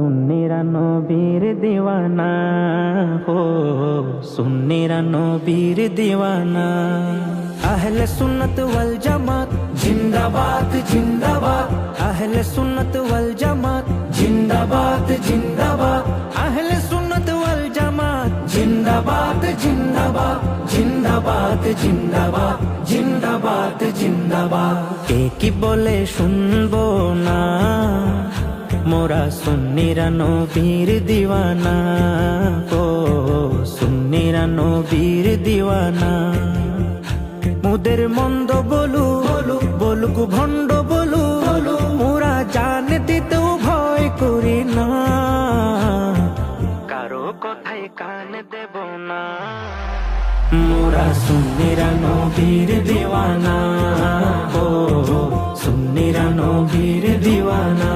সুন্নিরা নবীর দিওয়ানা, হো সুন্নিরা নবীর দিওয়ানা। আহলে সুন্নত ওয়াল জামাত জিন্দাবাদ জিন্দাবাদ, আহলে সুন্নত ওয়াল জামাত জিন্দাবাদ জিন্দাবাদ, আহলে সুন্নত ওয়াল জামাত জিন্দাবাদ জিন্দাবাদ জিন্দাবাদ জিন্দাবাদ জিন্দাবাদ জিন্দাবাদ। কে কি বলে শুনবো না, মোরা সুন্নিরা নবীর দিওয়ানা, ও সুন্নিরা নবীর দিওয়ানা। মুদের মন্দ বলু বলুক ভণ্ড বলু, মোরা জান দিতেও ভয় করি না, কারো কথায় কান দেব না। মোরা সুন্নিরা নবীর দিওয়ানা, ও সুন্নিরা নবীর দিওয়ানা।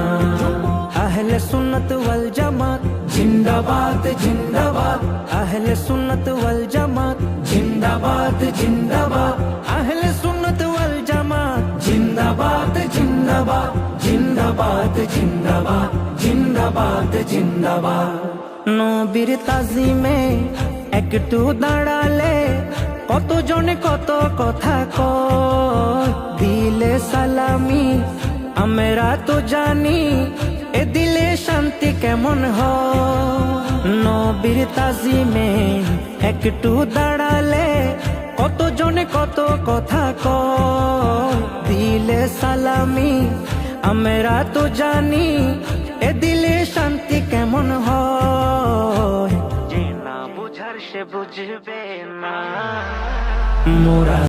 আহলে সুন্নত ওয়াল জামাত জিন্দাবাদ জিন্দাবাদ, আহলে সুন্নত ওয়াল জামাত জিন্দাবাদ জিন্দাবাদ, আহলে সুন্নত ওয়াল জামাত জিন্দাবাদ জিন্দাবাদ জিন্দাবাদ জিন্দাবাদ জিন্দাবাদ জিন্দাবাদ। নবীর তাজিমে একটু দাঁড়ালে কতজনে কত কথা কয়, দিলে সালামি আমরা তো জানি, এ দিলে শান্তি কেমন হয়। নবীর তাজিমে একটু দাঁড়ালে কতজনে কত কথা কয়, দিলে সালামি আমরা তো জানি, এ দিলে শান্তি কেমন হয়। যে না বুঝার সে বুঝবে না, মোরা